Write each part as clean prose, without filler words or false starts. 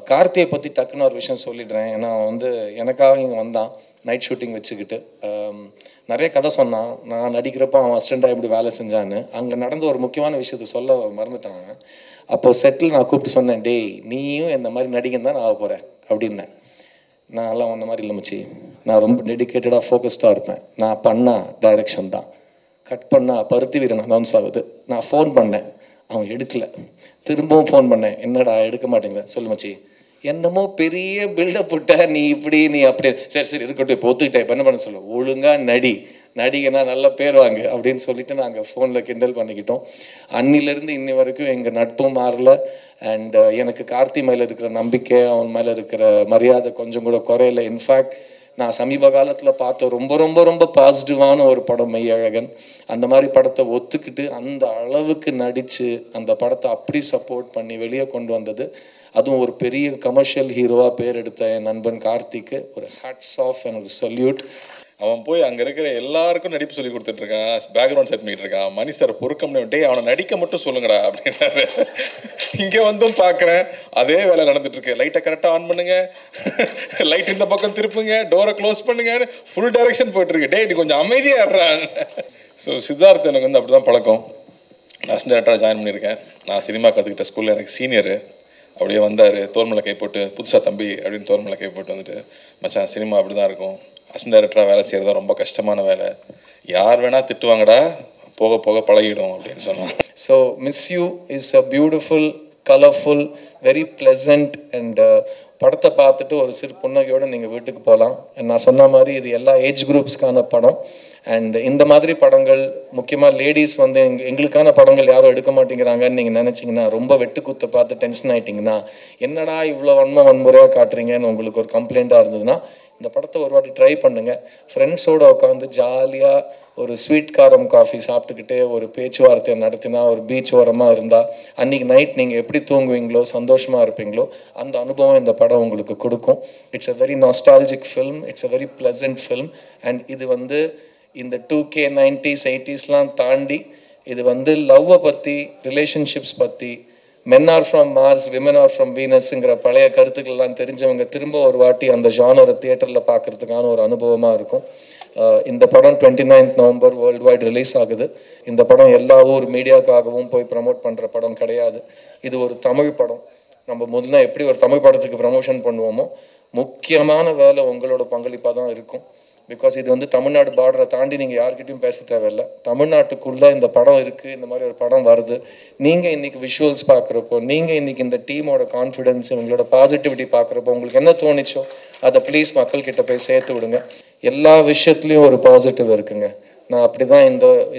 கார்த்தியை பற்றி டக்குன்னு ஒரு விஷயம் சொல்லிடுறேன். ஏன்னா வந்து எனக்காக இங்கே வந்தான் நைட் ஷூட்டிங் வச்சுக்கிட்டு. நிறைய கதை சொன்னான். நான் நடிக்கிறப்ப அவன் அசிஸ்டண்ட்டாக எப்படி வேலை செஞ்சான்னு. அங்கே நடந்த ஒரு முக்கியமான விஷயத்த சொல்ல மறந்துட்டாங்க. அப்போது செட்டில் நான் கூப்பிட்டு சொன்னேன், டேய் நீயும் இந்த மாதிரி நடிகன் தான் நான் ஆக போகிறேன் அப்படின்னேன். நான் எல்லாம் அந்த மாதிரி இல்லை மச்சி, நான் ரொம்ப டெடிக்கேட்டடாக ஃபோக்கஸ்டாக இருப்பேன். நான் பண்ணால் டைரெக்ஷன் தான், கட் பண்ணால் பருத்தி வீரன் அனௌன்ஸ் ஆகுது. நான் ஃபோன் பண்ணேன், அவன் எடுக்கலை. திரும்பவும் ஃபோன் பண்ணேன், என்னடா எடுக்க மாட்டேங்கிற, சொல்லு மச்சி, என்னமோ பெரிய பில்டப் விட்ட, நீ இப்படி நீ அப்படி, சரி சரி இருக்கட்டும் இப்போ ஒத்துக்கிட்டேன், இப்போ என்ன பண்ண சொல்ல, ஒழுங்காக நடிகனா நல்ல பேர் வாங்கு அப்படின்னு சொல்லிட்டு நாங்கள் ஃபோனில் கிண்டல் பண்ணிக்கிட்டோம். அன்னிலேருந்து இன்னி வரைக்கும் எங்கள் நட்பும் மாறல. அண்ட் எனக்கு கார்த்தி மேலே இருக்கிற நம்பிக்கை, அவன் மேலே இருக்கிற மரியாதை கொஞ்சம் கூட குறையல. இன்ஃபேக்ட் நான் சமீப காலத்தில் பார்த்த ரொம்ப ரொம்ப ரொம்ப பாசிட்டிவான ஒரு படம் மெய்யழகன். அந்த மாதிரி படத்தை ஒத்துக்கிட்டு அந்த அளவுக்கு நடித்து அந்த படத்தை அப்படி சப்போர்ட் பண்ணி வெளியே கொண்டு வந்தது, அதுவும் ஒரு பெரிய கமர்ஷியல் ஹீரோவாக பேர் எடுத்த என் நண்பன் கார்த்திக்கு ஒரு ஹேட்ஸ் ஆஃப் அண்ட் ஒரு சல்யூட். அவன் போய் அங்கே இருக்கிற எல்லாருக்கும் நடிப்பு சொல்லி கொடுத்துட்ருக்கான், பேக்ரவுண்ட் செட் பண்ணிட்டு இருக்கான். மணி சார் பொறுக்க முடியும், அவனை நடிக்க மட்டும் சொல்லுங்கடா அப்படின்னாரு. இங்கே வந்தும் பார்க்குறேன் அதே வேலை நடந்துட்டுருக்கு. லைட்டை கரெக்டாக ஆன் பண்ணுங்க, லைட் இந்த பக்கம் திருப்புங்க, டோரை க்ளோஸ் பண்ணுங்கன்னு ஃபுல் டைரக்ஷன் போயிட்டுருக்கு. டே நீ கொஞ்சம் அமைதியாக இருறான். ஸோ சித்தார்த் எனக்கு வந்து அப்படி தான் பழக்கம். நான் அசிஸ்டன்ட் டைரக்டராக ஜாயின் பண்ணியிருக்கேன். நான் சினிமா கற்றுக்கிட்ட ஸ்கூலில் எனக்கு சீனியரு. அப்படியே வந்தார், தோர்மலை கை போட்டு, புதுசாக தம்பி அப்படின்னு தோர்மலை கை போட்டு வந்துட்டு, மச்சான் சினிமா அப்படி தான் இருக்கும், அசிஸ்டன்ட் டைரக்டராக வேலை செய்கிறது ரொம்ப கஷ்டமான வேலை, யார் வேணால் திட்டுவாங்கடா, போக போக பழகிடும் அப்படின்னு சொன்னான். So miss you is a beautiful, colourful, very pleasant and படத்தை பார்த்துட்டு ஒரு சிறு புன்னகையோடு நீங்கள் வீட்டுக்கு போகலாம். நான் சொன்ன மாதிரி இது எல்லா ஏஜ் குரூப்ஸ்க்கான படம். அண்ட் இந்த மாதிரி படங்கள் முக்கியமாக லேடிஸ் வந்து எங்களுக்கான படங்கள் யாரும் எடுக்க மாட்டேங்கிறாங்கன்னு நீங்கள் நினச்சிங்கன்னா, ரொம்ப வெட்டுக்குத்தை பார்த்து டென்ஷன் ஆகிட்டிங்கன்னா, என்னடா இவ்வளோ வன்முறையாக காட்டுறீங்கன்னு உங்களுக்கு ஒரு கம்ப்ளைண்ட்டாக இருந்ததுன்னா, இந்த படத்தை ஒரு வாட்டி ட்ரை பண்ணுங்கள். ஃப்ரெண்ட்ஸோடு உட்காந்து ஜாலியாக ஒரு ஸ்வீட் காரம் காஃபி சாப்பிட்டுக்கிட்டே ஒரு பேச்சுவார்த்தையை நடத்தினா, ஒரு பீச் ஓரமாக இருந்தால், அன்றைக்கி நைட் நீங்கள் எப்படி தூங்குவீங்களோ, சந்தோஷமாக இருப்பீங்களோ, அந்த அனுபவம் இந்த படம் உங்களுக்கு கொடுக்கும். It's a very nostalgic film, it's a very pleasant film. And இது வந்து இந்த 2K 90s 80sலாம் தாண்டி இது வந்து லவ்வை பற்றி, ரிலேஷன்ஷிப்ஸ் பற்றி, men are from Mars women are from வீனஸ்ங்கிற பழைய கருத்துக்கள்லாம் தெரிஞ்சவங்க திரும்ப ஒரு வாட்டி அந்த ஜானரை தியேட்டரில் பார்க்குறதுக்கான ஒரு அனுபவமாக இருக்கும். இந்த படம் 29th November world wide release ஆகுது. இந்த படம் எல்லா ஊர் மீடியாவுக்காகவும் போய் ப்ரமோட் பண்ணுற படம் கிடையாது. இது ஒரு தமிழ் படம். நம்ம முதல்ல எப்படி ஒரு தமிழ் படத்துக்கு ப்ரமோஷன் பண்ணுவோமோ, முக்கியமான வேலை உங்களோட பங்களிப்பாக தான் இருக்கும். பிகாஸ் இது வந்து தமிழ்நாடு பார்டரை தாண்டி நீங்கள் யார்கிட்டையும் பேச தேவையில்லை. தமிழ்நாட்டுக்குள்ளே இந்த படம் இருக்குது, இந்த மாதிரி ஒரு படம் வருது. நீங்கள் இன்றைக்கி விஷுவல்ஸ் பார்க்குறப்போ, நீங்கள் இன்றைக்கி இந்த டீமோட கான்ஃபிடென்ஸ், உங்களோட பாசிட்டிவிட்டி பார்க்குறப்போ உங்களுக்கு என்ன தோணிச்சோ அதை ப்ளீஸ் மக்கள்கிட்ட போய் சேர்த்து விடுங்க. எல்லா விஷயத்துலையும் ஒரு பாசிட்டிவ் இருக்குங்க. நான் அப்படி தான்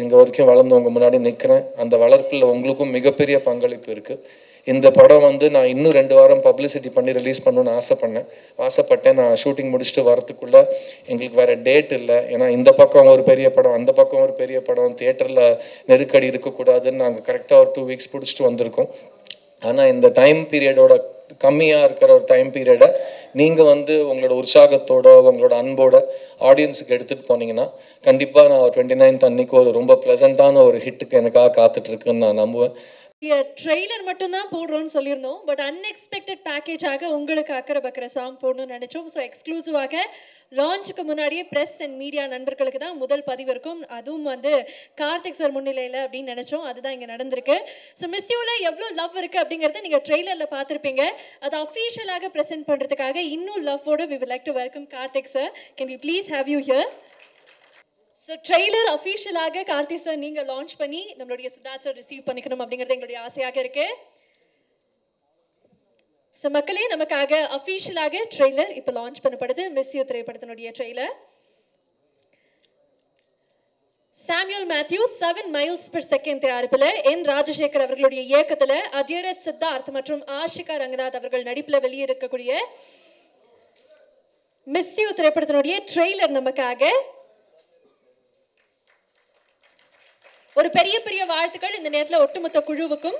இங்கே வரைக்கும் வளர்ந்து உங்கள் முன்னாடி நிற்கிறேன். அந்த வளர்ப்பில் உங்களுக்கும் மிகப்பெரிய பங்களிப்பு இருக்குது. இந்த படம் வந்து நான் இன்னும் 2 வாரம் பப்ளிசிட்டி பண்ணி ரிலீஸ் பண்ணணுன்னு ஆசைப்பட்டேன். நான் ஷூட்டிங் முடிச்சுட்டு வரத்துக்குள்ளே எங்களுக்கு வேறு டேட் இல்லை. ஏன்னா இந்த பக்கம் ஒரு பெரிய படம், அந்த பக்கம் ஒரு பெரிய படம், தியேட்டரில் நெருக்கடி இருக்கக்கூடாதுன்னு நாங்கள் கரெக்டாக ஒரு 2 வீக்ஸ் பிடிச்சிட்டு வந்திருக்கோம். ஆனால் இந்த டைம் பீரியடோட கம்மியாக இருக்கிற ஒரு டைம் பீரியடை நீங்கள் வந்து உங்களோட உற்சாகத்தோட, உங்களோட அன்போட ஆடியன்ஸுக்கு எடுத்துகிட்டு போனீங்கன்னா கண்டிப்பாக நான் 29th அன்னைக்கு ஒரு ரொம்ப ப்ளசண்ட்டான ஒரு ஹிட்டுக்கு எனக்காக காத்துட்ருக்குன்னு நான் நம்புவேன். ட்ரெய்லர் மட்டும் தான் போடுறோம்னு சொல்லியிருந்தோம். பட் அன்எக்ஸ்பெக்டட் பேக்கேஜாக உங்களுக்கு அக்கறை பக்கற சாங் போடணும்னு நினச்சோம். ஸோ எக்ஸ்க்ளூசிவாக லான்ச்சுக்கு முன்னாடியே ப்ரெஸ் அண்ட் மீடியா நண்பர்களுக்கு தான் முதல் பதிவு இருக்கும். அதுவும் வந்து கார்த்திக் சார் முன்னிலையில் அப்படின்னு நினச்சோம். அதுதான் இங்கே நடந்திருக்கு. ஸோ மிஸ் யூவில் எவ்வளோ லவ் இருக்குது அப்படிங்கிறத நீங்கள் ட்ரெய்லரில் பார்த்துருப்பீங்க. அதை அஃபீஷியலாக ப்ரெசென்ட் பண்ணுறதுக்காக இன்னும் லவ்வோடு we would like to welcome Karthik sir. Can we please have you here? So trailer அஃபீஷியலாக கார்த்திக் சார் நீங்கள் லான்ச் பண்ணி நம்மளுடைய சித்தார்த் சார் ரிசீவ் பண்ணிக்கணும் அப்படிங்கிறது எங்களுடைய ஆசையாக இருக்கு. ஸோ மக்களே, நமக்காக அஃபீஷியலாக ட்ரெய்லர் இப்போ லான்ச் பண்ணப்படுது. மிஸ் யூ திரைப்படத்தினுடைய trailer. Samuel Mathew 7 miles per second தயாரிப்பில் என் ராஜசேகர் அவர்களுடைய இயக்கத்தில் அடியரஸ் சித்தார்த் மற்றும் ஆஷிகா ரங்கநாத் அவர்கள் நடிப்பில் வெளியிருக்கக்கூடிய மிஸ் யூ திரைப்படத்தினுடைய ட்ரெய்லர் நமக்காக. ஒரு பெரிய பெரிய வாழ்த்துக்கள் இந்த நேரத்தில் ஒட்டுமொத்த குழுவுக்கும்.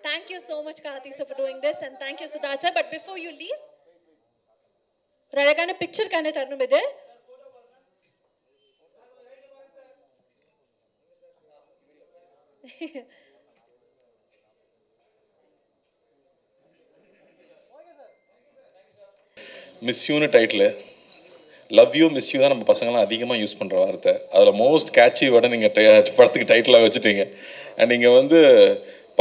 Thank you so much Karthik sir for doing this and thank you Siddharth sir. But before you leave, ஒரு அழகான பிக்சருக்கான தருணம் இது. மிஸ் யூன்னு title. Love you miss you தான் நம்ம பசங்களாம் அதிகமாக யூஸ் பண்ணுற வார்த்தை. அதில் மோஸ்ட் கேட்சி வேர்டை நீங்கள் படத்துக்கு டைட்டிலாக வச்சுட்டீங்க. அண்ட் நீங்கள் வந்து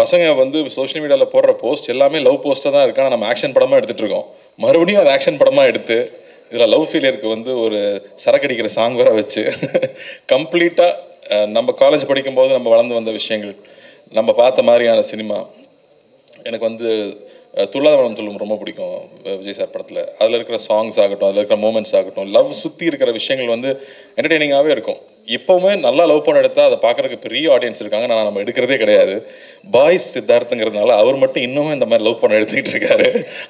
பசங்க வந்து சோஷியல் மீடியாவில் போடுற போஸ்ட் எல்லாமே லவ் போஸ்ட்டாக தான் இருக்கு. ஆனால் நம்ம ஆக்ஷன் படமாக எடுத்துகிட்டு இருக்கோம். மறுபடியும் அது ஆக்ஷன் படமாக எடுத்து இதில் லவ் ஃபெயிலியருக்கு வந்து ஒரு சரக்கடிக்கிற சாங் வேற வச்சு கம்ப்ளீட்டாக நம்ம காலேஜ் படிக்கும்போது நம்ம வளர்ந்து வந்த விஷயங்கள், நம்ம பார்த்த மாதிரியான சினிமா. எனக்கு வந்து துள்ளாதவனம் துள்ளும் ரொம்ப பிடிக்கும் விஜய் சார் படத்தில். அதில் இருக்கிற சாங்ஸ் ஆகட்டும், அதில் இருக்கிற மூமெண்ட்ஸ் ஆகட்டும், லவ் சுற்றி இருக்கிற விஷயங்கள் வந்து என்டர்டெய்னிங்காகவே இருக்கும். இப்போவுமே நல்லா லவ் பண்ண எடுத்தால் அதை பார்க்குறதுக்கு பெரிய ஆடியன்ஸ் இருக்காங்க. நான் நம்ம எடுக்கிறதே கிடையாது. பாய்ஸ் சித்தார்த்துங்கிறதுனால அவர் மட்டும் இன்னமும் இந்த மாதிரி லவ் பண்ண எடுத்துக்கிட்டு இருக்காரு.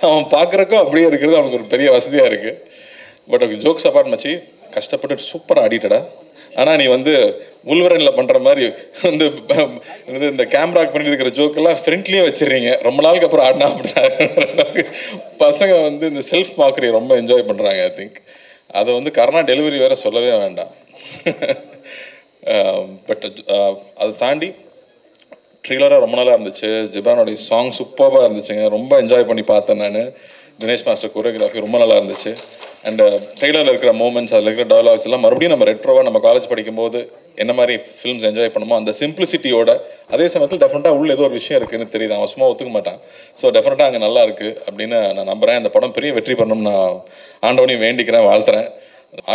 அவன் பார்க்குறக்கும் அப்படியே இருக்கிறது அவனுக்கு ஒரு பெரிய வசதியாக இருக்குது. பட் ஜோக்ஸ் அப்பார்ட் மச்சி, கஷ்டப்பட்டு சூப்பராக ஆடிட்டடா. ஆனால் நீ வந்து உள்வரனில் பண்ணுற மாதிரி வந்து இந்த கேமராக்கு பண்ணிட்டு இருக்கிற ஜோக்கெல்லாம் ஃப்ரெண்ட்லேயே வச்சிடுறீங்க. ரொம்ப நாளுக்கு அப்புறம் ஆடினா அப்படிதான். பசங்க வந்து இந்த செல்ஃப் மார்க்கரி ரொம்ப என்ஜாய் பண்ணுறாங்க. ஐ திங்க் அதை வந்து கரோனா டெலிவரி வேறு சொல்லவே வேண்டாம். பட் அதை தாண்டி ட்ரெய்லராக ரொம்ப நல்லா இருந்துச்சு. ஜிப்ரானோடைய சாங் சூப்பராக இருந்துச்சுங்க. ரொம்ப என்ஜாய் பண்ணி பார்த்தேன் நான். தினேஷ் மாஸ்டர் கோரியோகிராஃபி ரொம்ப நல்லா இருந்துச்சு. அண்ட் ட்ரெய்லரில் இருக்கிற மூமெண்ட்ஸ், அதில் இருக்கிற டயலாக்ஸ் எல்லாம் மறுபடியும் நம்ம ரெட்ரோவாக நம்ம காலேஜ் படிக்கும்போது என்ன மாதிரி ஃபிலிம்ஸ் என்ஜாய் பண்ணுமோ அந்த சிம்பிளிசிட்டியோட, அதே சமயத்தில் டெஃபினட்டாக உள்ள ஏதோ ஒரு விஷயம் இருக்குன்னு தெரியுது. அவன் சும்மா ஒத்துக்க மாட்டான். ஸோ டெஃபினட்டாக அங்கே நல்லா இருக்குது அப்படின்னு நான் நம்புகிறேன். அந்த படம் பெரிய வெற்றி பண்ணணும்னு நான் ஆண்டவனையும் வேண்டிக்கிறேன், வாழ்த்துறேன்.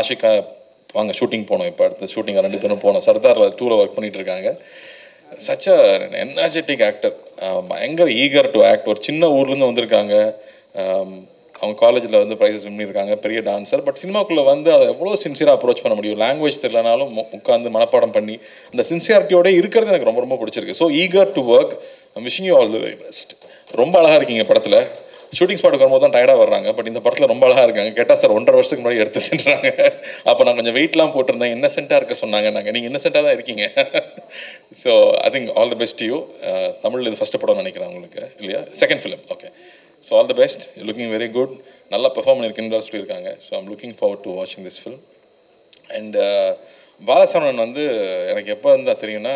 ஆஷிகா வாங்க ஷூட்டிங் போனோம். இப்போ அடுத்த ஷூட்டிங் 2 பேரும் போனோம். சர்தார் 2ல் ஒர்க் பண்ணிகிட்டு இருக்காங்க. சச் அ எனர்ஜெட்டிக் ஆக்டர், பயங்கர ஈகர் டு ஆக்ட். ஒரு சின்ன ஊர்லேருந்து வந்திருக்காங்க. அவங்க காலேஜில் வந்து ப்ரைஸஸ் வின் பண்ணியிருக்காங்க. பெரிய டான்ஸர். பட் சினிமாக்குள்ளே வந்து அதை எவ்வளோ சின்சியராக அப்ரோச் பண்ண முடியும். லாங்குவேஜ் தெரியலனாலும் உட்காந்து மனப்பாடம் பண்ணி அந்த சின்சியாரிட்டியோட இருக்கிறது எனக்கு ரொம்ப ரொம்ப பிடிச்சிருக்கு. So eager to work. Wishing you all the very best. ரொம்ப அழகாக இருக்கீங்க படத்தில். ஷூட்டிங் ஸ்பாட்டுக்கு வரும்போது தான் டயர்டாக வர்றாங்க. பட் இந்த படத்தில் ரொம்ப அழகாக இருக்காங்க. கேட்டால் சார் 1.5 வருஷத்துக்கு முன்னாடி எடுத்துச்சுன்றாங்க. அப்போ நான் கொஞ்சம் வெயிட்லாம் போட்டிருந்தேன். இன்னசென்ட்டாக இருக்க சொன்னாங்க. நீங்கள் இன்னசென்ட்டாக தான் இருக்கீங்க. So I think all the best you. தமிழில் இது ஃபஸ்ட்டு படம்னு நினைக்கிறேன் உங்களுக்கு, இல்லையா? Second film. Okay. So all the best. Looking very good. நல்லா பெர்ஃபார்ம் பண்ணியிருக்குன்னு சொல்லியிருக்காங்க. So I'm looking forward to வாட்சிங் திஸ் ஃபிலிம். அண்ட் பாலசரவணன் வந்து எனக்கு எப்போ இருந்தால் தெரியும்னா,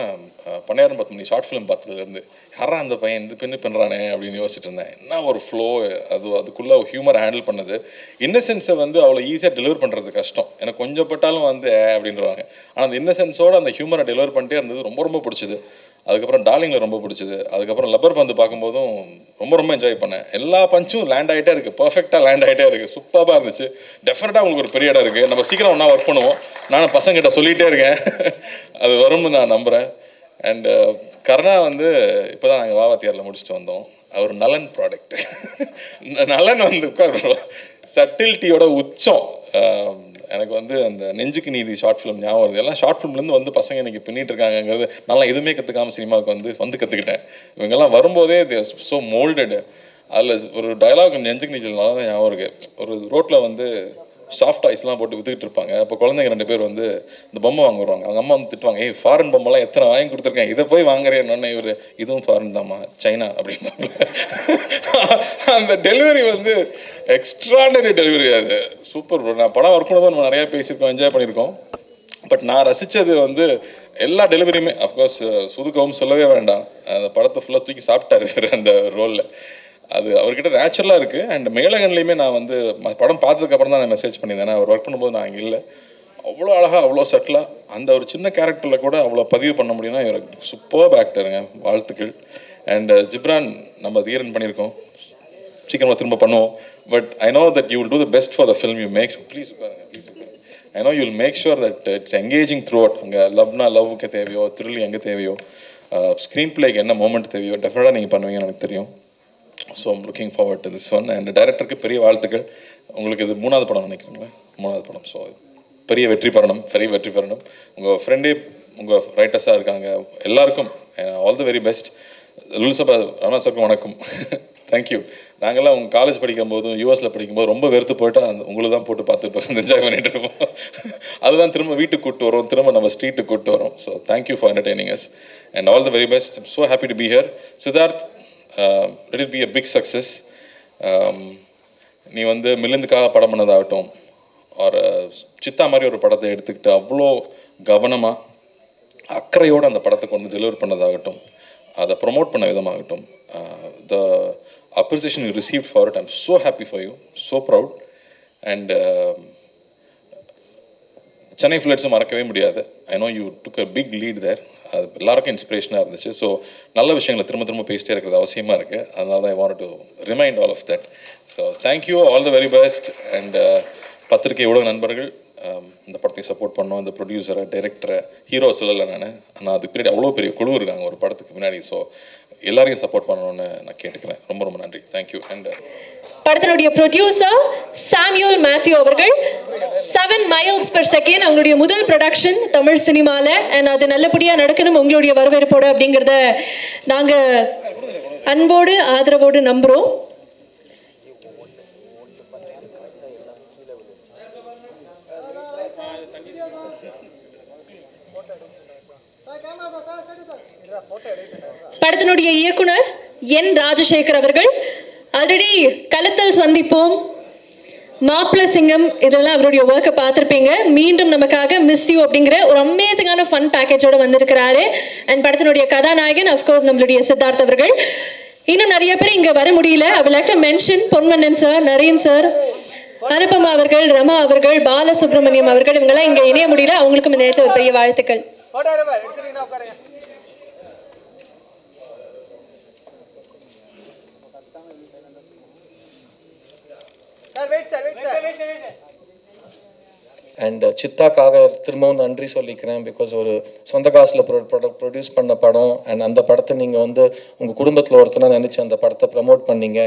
பன்னியாரம் 10 மணி ஷார்ட் ஃபிலிம் பார்த்ததுலேருந்து யாரா அந்த பையன் இந்த பின்னு பண்ணுறானே அப்படின்னு யோசிச்சுட்டு இருந்தேன். என்ன ஒரு ஃப்ளோ, அதுக்குள்ளே ஹியூமர் ஹேண்டில் பண்ணது. இன்னசென்ஸை வந்து அவ்வளோ ஈஸியாக டெலிவர் பண்ணுறது கஷ்டம். எனக்கு கொஞ்சம் பட்டாலும் வந்து அப்படின்றவாங்க. ஆனால் அந்த இன்னசென்ஸோடு அந்த ஹியூமரை டெலிவர் பண்ணிட்டே இருந்தது ரொம்ப ரொம்ப பிடிச்சிது. அதுக்கப்புறம் டார்லிங்கில் ரொம்ப பிடிச்சிது. அதுக்கப்புறம் லப்பர் பந்து பார்க்கும்போதும் ரொம்ப ரொம்ப என்ஜாய் பண்ணேன். எல்லா பஞ்சும் லேண்ட் ஆகிட்டே இருக்குது. பர்ஃபெக்டாக லேண்ட் ஆகிட்டே இருக்குது. சூப்பராக இருந்துச்சு. டெஃபினட்டாக உங்களுக்கு ஒரு பெரிய இடம் இருக்குது. நம்ம சீக்கிரம் ஒன்றா ஒர்க் பண்ணுவோம். நானும் பசங்கிட்ட சொல்லிகிட்டே இருக்கேன். அது வரும்னு நான் நம்புகிறேன். அண்டு கருணா வந்து இப்போ தான் நாங்கள் வாவாத்தியாரில் முடிச்சுட்டு வந்தோம். அவர் நலன் ப்ராடக்ட். நலன் வந்து உட்கார் சட்டில்ட்டியோட உச்சம். எனக்கு வந்து அந்த நெஞ்சுக்கு நீதி ஷார்ட் ஃபிலிம் ஞாபகம் வருது. எல்லாம் ஷார்ட் ஃபிலிம்லேருந்து வந்து பசங்க இன்றைக்கி பின்னிட்டு இருக்காங்கிறது நல்லா எதுவுமே கற்றுக்காமல் சினிமாவுக்கு வந்து கற்றுக்கிட்டேன். இவங்கெல்லாம் வரும்போதே ஸோ மோல்டடு. அதில் ஒரு டயலாக் நெஞ்சுக்கு நீச்சல் நல்லா தான் ஞாபகம் இருக்குது. ஒரு ரோட்டில் வந்து சாஃப்ட் டாய்ஸ்லாம் போட்டு விற்றுக்கிட்டு இருப்பாங்க. அப்போ குழந்தைங்க 2 பேர் வந்து இந்த பொம்மை வாங்க வருவாங்க. அவங்க அம்மா வந்து திட்டுவாங்க, ஏய் ஃபாரின் பொம்மைலாம் எத்தனை வாங்கி கொடுத்துருக்கேன், இதை போய் வாங்குறேன்னு. இவர் இதுவும் ஃபாரின் தாம்மா, சைனா அப்படின்னா. அந்த டெலிவரி வந்து எக்ஸ்ட்ரானரி டெலிவரி. அது சூப்பர். நான் படம் ஒர்க் பண்ணும்போது நம்ம நிறையா பேசியிருக்கோம், என்ஜாய் பண்ணியிருக்கோம். பட் நான் ரசித்தது வந்து எல்லா டெலிவரியுமே. அஃப்கோர்ஸ் சுதுக்கவும் சொல்லவே வேண்டாம். அந்த படத்தை ஃபுல்லாக தூக்கி சாப்பிட்டாரு அந்த ரோலில். அது அவர்கிட்ட நேச்சுரலாக இருக்குது. அண்ட் மேலகன்லேயுமே நான் வந்து படம் பார்த்ததுக்கப்புறம் தான் நான் மெசேஜ் பண்ணியிருந்தேன். நான் அவர் ஒர்க் பண்ணும்போது நான் அங்கே இல்லை. அவ்வளோ அழகாக, அவ்வளோ சட்டிலாக அந்த ஒரு சின்ன கேரக்டரில் கூட அவ்வளோ பதிவு பண்ண முடியும்னா இவர் சூப்பர் ஆக்டருங்க. வாழ்த்துக்கள். அண்ட் ஜிப்ரான் நம்ம தீரன் பண்ணியிருக்கோம். சீக்கிரமாக திரும்ப பண்ணுவோம். But I know that you will do the best for the film you makes. Please I know you will make sure that it's engaging throughout. அங்கே லவ்னா லவ்வுக்கு தேவையோ, த்ரில் எங்கே தேவையோ, ஸ்க்ரீன் பிளேக்கு என்ன மூமெண்ட் தேவையோ டெஃபினட்டாக நீங்கள் பண்ணுவீங்கன்னு எனக்கு தெரியும். So I'm looking forward to this one. And டைரக்டருக்கு பெரிய வாழ்த்துக்கள். உங்களுக்கு இது 3வது படம் நினைக்கிறீங்களா? 3வது படம். ஸோ பெரிய வெற்றி பெறணும், பெரிய வெற்றி பெறணும். உங்கள் ஃப்ரெண்டே உங்கள் ரைட்டர்ஸாக இருக்காங்க. எல்லாருக்கும் ஆல் தி வெரி பெஸ்ட். லுல்சபா ராணா சாருக்கும் வணக்கம். தேங்க்யூ. நாங்கள்லாம் உங்கள் காலேஜ் படிக்கும்போதும் யூஎஸில் படிக்கும்போது ரொம்ப வெறுத்து போயிட்டு உங்களுக்கு தான் போட்டு பார்த்துட்டு என்ஜாய் பண்ணிட்டு இருப்போம். அதுதான் திரும்ப வீட்டுக்கு கூப்பிட்டு வரோம், திரும்ப நம்ம ஸ்ட்ரீட்டுக்கு கூப்பிட்டு வரோம். So thank you for entertaining us and all the very best. I'm so happy to be here. Siddharth, let it be a big success. நீ வந்து மில்லுந்துக்காக படம் பண்ணதாகட்டும், ஒரு சித்தா மாதிரி ஒரு படத்தை எடுத்துக்கிட்டு அவ்வளோ கவனமாக அக்கறையோடு அந்த படத்தை கொண்டு டெலிவர் பண்ணதாகட்டும், அதை ப்ரொமோட் பண்ண விதமாகட்டும், the appreciation you receive for it, I'm so happy for you, so proud. And Chennai ஃப்ளட்ஸும் மறக்கவே முடியாது. I know you took a big lead there. அது எல்லாருக்கும் இன்ஸ்பிரேஷனாக இருந்துச்சு. ஸோ நல்ல விஷயங்களை திரும்ப திரும்ப பேசிட்டே இருக்கிறது அவசியமாக இருக்குது. அதனால தான் I want to remind all of that. So thank you, all the very best. And பத்திரிகை ஊடக நண்பர்கள், இந்த படத்தையும் சப்போர்ட் பண்ணோம். இந்த ப்ரொடியூசரை, டைரக்டரை, ஹீரோ சொல்லலை நான், ஆனால் அதுக்கு பின்னாடி அவ்வளோ பெரிய குழு இருக்காங்க ஒரு படத்துக்கு முன்னாடி. ஸோ எல்லாரையும் சப்போர்ட் பண்ணணும்னு நான் கேட்டுக்கிறேன். ரொம்ப ரொம்ப நன்றி. தேங்க்யூ. அண்ட் படத்தினுடைய ப்ரொடியூசர் சாமுவேல் மேத்யூ அவர்கள் 7 miles per second அவங்களுடைய முதல் ப்ரொடக்ஷன் தமிழ் சினிமால, அண்ட் அது நல்லபடியாக நடக்கணும் உங்களுடைய வரவேற்போடு அப்படிங்கிறத நாங்கள் அன்போடு ஆதரவோடு நம்புகிறோம். படத்தினுடைய இயக்குனர் என் ராஜசேகர் அவர்கள் ஆல்ரெடி கலத்தல் சந்திப்போம், மாப்பிள்ள சிங்கம் இதெல்லாம் அவருடைய ஒர்க்கை பார்த்துருப்பீங்க. மீண்டும் நமக்காக மிஸ் யூ அப்படிங்கிற ஒரு அமேசிங்கான ஃபன் பேக்கேஜோட வந்திருக்கிறாரு. அண்ட் படத்தினுடைய கதாநாயகன் அஃப்கோர்ஸ் நம்மளுடைய சித்தார்த் அவர்கள். இன்னும் நிறைய பேர் இங்கே வர முடியல. I would like to mention Ponmannan sir, Naren sir, Anupama அவர்கள், ரமா அவர்கள், பாலசுப்ரமணியம் அவர்கள், இவங்கெல்லாம் இங்கே இணைய முடியல. அவங்களுக்கும் இந்த நேரத்தில் ஒரு பெரிய வாழ்த்துக்கள். அண்ட் சித்தாக்காக திரும்பவும் நன்றி சொல்லிக்கிறேன். பிகாஸ் ஒரு சொந்த காசில் ப்ரொடியூஸ் பண்ண படம், அண்ட் அந்த படத்தை நீங்கள் வந்து உங்கள் குடும்பத்தில் ஒருத்தனாக நினச்சி அந்த படத்தை ப்ரமோட் பண்ணீங்க.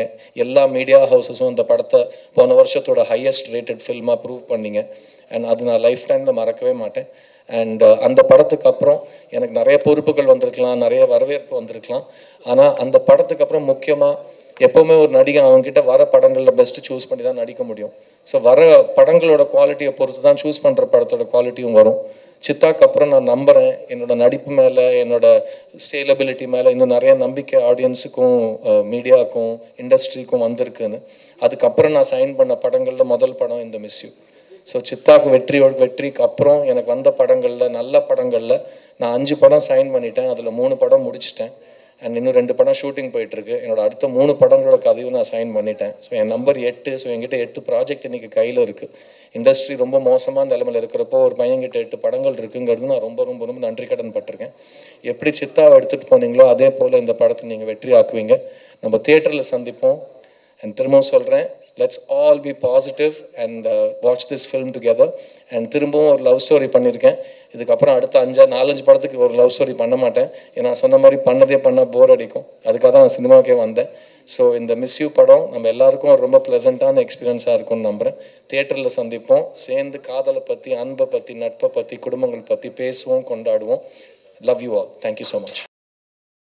எல்லா மீடியா ஹவுஸஸும் அந்த படத்தை போன வருஷத்தோட ஹையஸ்ட் ரேட்டட் ஃபில்மாக ப்ரூவ் பண்ணீங்க. அண்ட் அது நான் லைஃப் டைமில் மறக்கவே மாட்டேன். அண்ட் அந்த படத்துக்கு அப்புறம் எனக்கு நிறைய பொறுப்புகள் வந்திருக்கலாம், நிறைய வரவேற்பு வந்திருக்கலாம். ஆனால் அந்த படத்துக்கு அப்புறம் முக்கியமாக எப்போவுமே ஒரு நடிகன் அவங்ககிட்ட வர படங்களில் பெஸ்ட்டு சூஸ் பண்ணி தான் நடிக்க முடியும். ஸோ வர படங்களோட குவாலிட்டியை பொறுத்து தான் சூஸ் பண்ணுற படத்தோட குவாலிட்டியும் வரும். சித்தாக்கு அப்புறம் நான் நம்புகிறேன், என்னோடய நடிப்பு மேலே, என்னோட சேலபிலிட்டி மேலே இன்னும் நிறைய நம்பிக்கை ஆடியன்ஸுக்கும் மீடியாவுக்கும் இண்டஸ்ட்ரிக்கும் வந்திருக்குன்னு. அதுக்கப்புறம் நான் சைன் பண்ண படங்களில் முதல் படம் இந்த மிஸ் யூ. ஸோ சித்தாக்கு வெற்றிக்கு அப்புறம் எனக்கு வந்த படங்களில், நல்ல படங்களில் நான் 5 படம் சைன் பண்ணிட்டேன். அதில் 3 படம் முடிச்சிட்டேன். அண்ட் இன்னும் 2 படம் ஷூட்டிங் போயிட்டுருக்கு. என்னோட அடுத்த 3 படங்களோட கதையும் நான் சைன் பண்ணிட்டேன். ஸோ என் நம்பர் 8. ஸோ என்கிட்ட 8 ப்ராஜெக்ட் இன்றைக்கி கையில் இருக்குது. இண்டஸ்ட்ரி ரொம்ப மோசமான நிலைமையில் இருக்கிறப்போ ஒரு பையன்கிட்ட 8 படங்கள் இருக்குங்கிறது நான் ரொம்ப ரொம்ப ரொம்ப நன்றி கடன் பட்டிருக்கேன். எப்படி சித்தாவை எடுத்துகிட்டு போனீங்களோ அதே போல் இந்த படத்தை நீங்கள் வெற்றி ஆக்குவீங்க. நம்ம தியேட்டரில் சந்திப்போம். அண்ட் திரும்பவும் சொல்கிறேன், let's all B positive and watch this film together. And திரும்பவும் ஒரு லவ் ஸ்டோரி பண்ணியிருக்கேன். இதுக்கப்புறம் அடுத்த 4-5 படத்துக்கு ஒரு லவ் ஸ்டோரி பண்ண மாட்டேன். ஏன்னா சொன்ன மாதிரி பண்ணால் போர் அடிக்கும். அதுக்காக தான் நான் சினிமாக்கே வந்தேன். ஸோ இந்த மிஸ் யூ படம் நம்ம எல்லாருக்கும் ரொம்ப ப்ளசண்ட்டான எக்ஸ்பீரியன்ஸாக இருக்கும்னு நம்புகிறேன். தியேட்டரில் சந்திப்போம், சேர்ந்து காதலை பற்றி, அன்பை பற்றி, நட்பை பற்றி, குடும்பங்கள் பற்றி பேசுவோம், கொண்டாடுவோம். Love you all. Thank you so much.